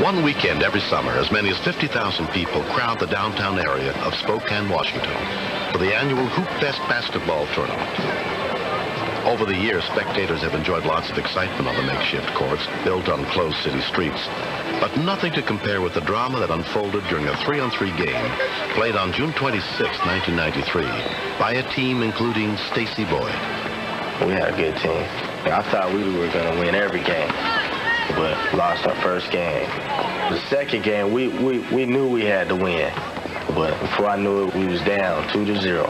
One weekend every summer, as many as 50,000 people crowd the downtown area of Spokane, Washington, for the annual Hoopfest basketball tournament. Over the years, spectators have enjoyed lots of excitement on the makeshift courts built on closed city streets, but nothing to compare with the drama that unfolded during a 3-on-3 game played on June 26, 1993, by a team including Stacy Boyd. We had a good team. I thought we were going to win every game, but lost our first game. The second game, we knew we had to win, but before I knew it, we was down 2-0.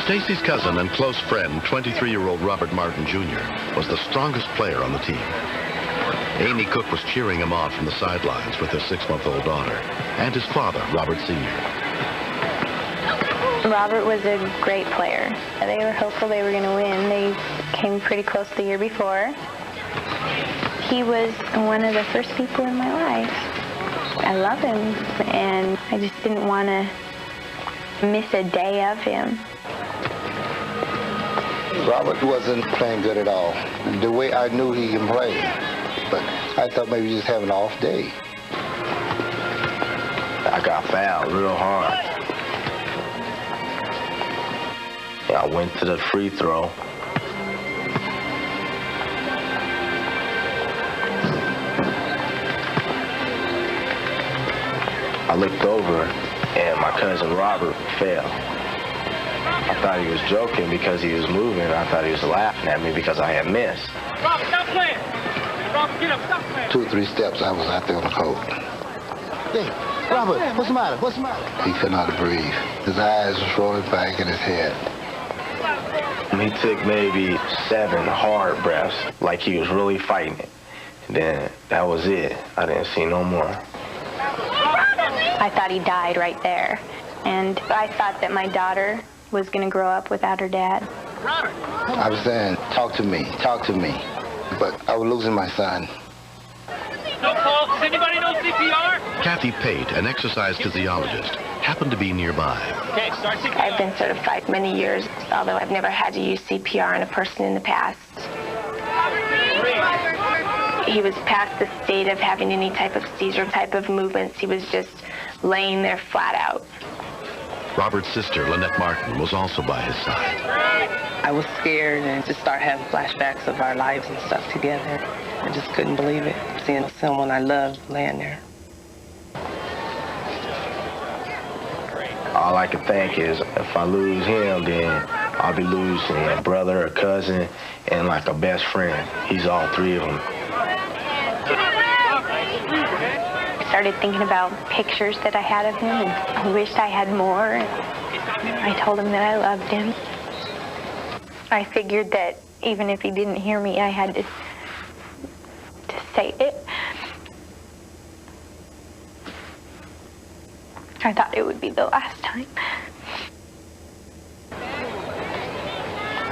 Stacy's cousin and close friend, 23-year-old Robert Martin Jr., was the strongest player on the team. Amy Cook was cheering him on from the sidelines with their 6-month-old daughter, and his father, Robert Sr. Robert was a great player. They were hopeful they were going to win. They came pretty close the year before. He was one of the first people in my life. I love him, and I just didn't want to miss a day of him. Robert wasn't playing good at all. The way I knew he can play, but I thought maybe he just have an off day. I got fouled real hard. I went to the free throw. I looked over and my cousin Robert fell. I thought he was joking because he was moving. I thought he was laughing at me because I had missed. Robert, stop playing! Robert, get up, stop playing! 2 or 3 steps, I was out there on the court. Hey, Robert, what's the matter? What's the matter? He could not breathe. His eyes was rolling back in his head. He took maybe 7 hard breaths, like he was really fighting it. And then that was it. I didn't see no more. I thought he died right there. And I thought that my daughter was going to grow up without her dad. I was saying, talk to me. But I was losing my son. No fault. Does anybody know CPR? Kathy Pate, an exercise physiologist, happened to be nearby. Okay, start CPR. I've been certified many years, although I've never had to use CPR on a person in the past. He was past the state of having any type of seizure type of movements. He was just laying there flat out. Robert's sister, Lynette Martin, was also by his side. I was scared and just started having flashbacks of our lives and stuff together. I just couldn't believe it, seeing someone I loved laying there. All I can think is if I lose him, then I'll be losing a brother, a cousin, and like a best friend. He's all 3 of them. I started thinking about pictures that I had of him, and I wished I had more. I told him that I loved him. I figured that even if he didn't hear me, I had to say it. I thought it would be the last time.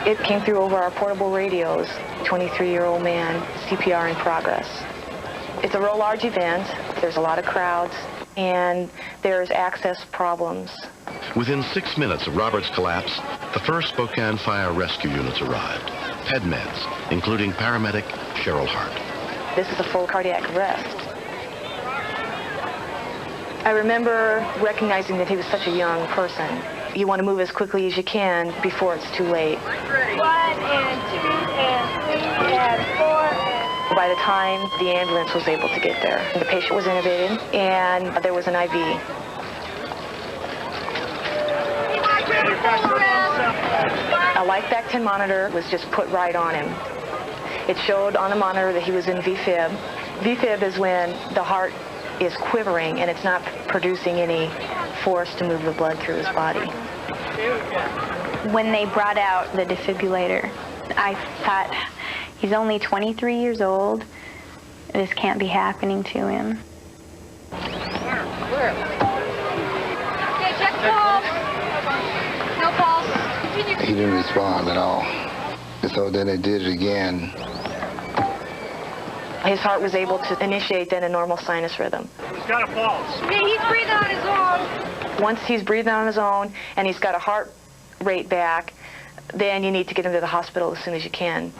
It came through over our portable radios. 23-year-old man, CPR in progress. It's a real large event. There's a lot of crowds, and there's access problems. Within 6 minutes of Robert's collapse, the first Spokane Fire Rescue units arrived. Meds, including paramedic Cheryl Hart. This is a full cardiac arrest. I remember recognizing that he was such a young person. You want to move as quickly as you can before it's too late. 1 and 2 and 3 and 4. By the time the ambulance was able to get there, the patient was intubated and there was an IV. A life back-10 monitor was just put right on him. It showed on the monitor that he was in VFib. VFib is when the heart is quivering and it's not producing any force to move the blood through his body. When they brought out the defibrillator, I thought, he's only 23 years old. This can't be happening to him. Where? Okay, check pulse. No pulse. Continue. He didn't respond at all. And so then they did it again. His heart was able to initiate then a normal sinus rhythm. He's got a pulse. Yeah, he's breathing on his own. Once he's breathing on his own and he's got a heart rate back, then you need to get him to the hospital as soon as you can.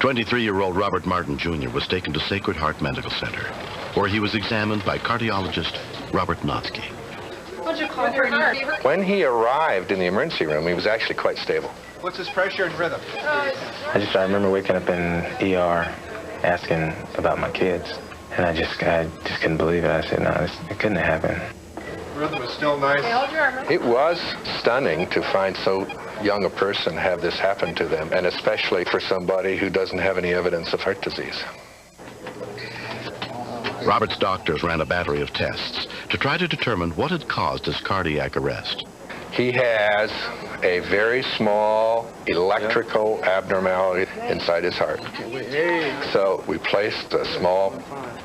23-year-old Robert Martin Jr. was taken to Sacred Heart Medical Center, where he was examined by cardiologist Robert Notsky. What's your call for your fever? When he arrived in the emergency room, he was actually quite stable. What's his pressure and rhythm? I remember waking up in ER asking about my kids, and I just couldn't believe it. I said, no, it couldn't have happened. Rhythm is still nice. It was stunning to find so young a person have this happen to them, and especially for somebody who doesn't have any evidence of heart disease. Robert's doctors ran a battery of tests to try to determine what had caused his cardiac arrest. He has a very small electrical abnormality inside his heart. So we placed a small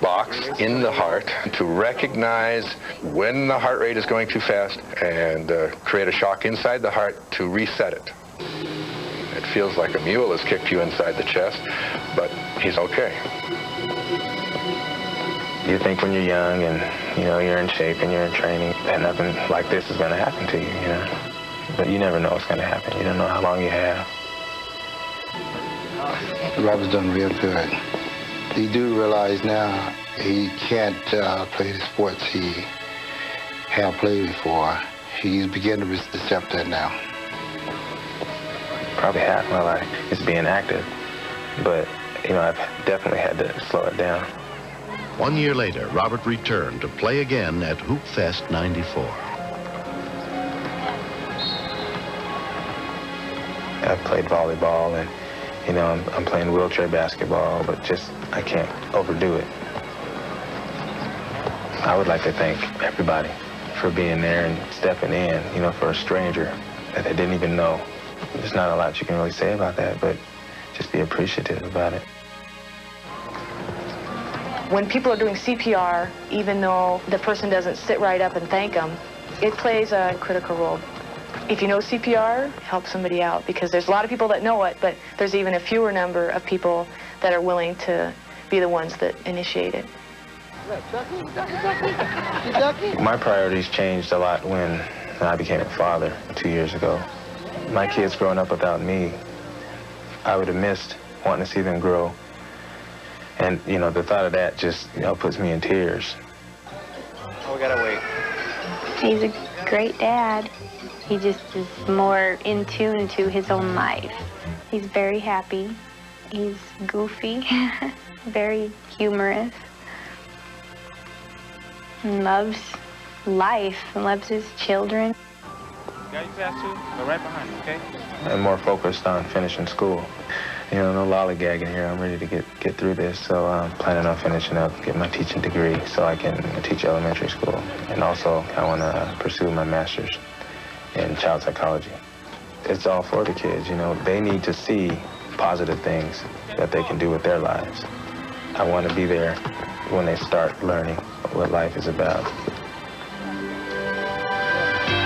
box in the heart to recognize when the heart rate is going too fast and create a shock inside the heart to reset it. It feels like a mule has kicked you inside the chest, but he's okay. You think when you're young and, you're in shape and you're in training that nothing like this is going to happen to you, But you never know what's going to happen. You don't know how long you have. Robert's done real good. He do realize now he can't play the sports he have played before. He's beginning to accept that now. Probably half my life is being active, but, I've definitely had to slow it down. 1 year later, Robert returned to play again at Hoopfest '94. I've played volleyball and, I'm playing wheelchair basketball, but I can't overdo it. I would like to thank everybody for being there and stepping in, for a stranger that they didn't even know. There's not a lot you can really say about that, but just be appreciative about it. When people are doing CPR, even though the person doesn't sit right up and thank them, it plays a critical role. If you know CPR, help somebody out, because there's a lot of people that know it, but there's even a fewer number of people that are willing to be the ones that initiate it. My priorities changed a lot when I became a father 2 years ago. My kids growing up without me, I would have missed wanting to see them grow. And, the thought of that just, puts me in tears. Oh, we gotta wait. He's a great dad. He just is more in tune to his own life. He's very happy. He's goofy, very humorous. And loves life and loves his children. Got you fast too? Go right behind you, okay? I'm more focused on finishing school. No lollygagging here. I'm ready to get through this, so I'm planning on finishing up, get my teaching degree so I can teach elementary school. And also, I want to pursue my master's in child psychology. It's all for the kids, They need to see positive things that they can do with their lives. I want to be there when they start learning what life is about.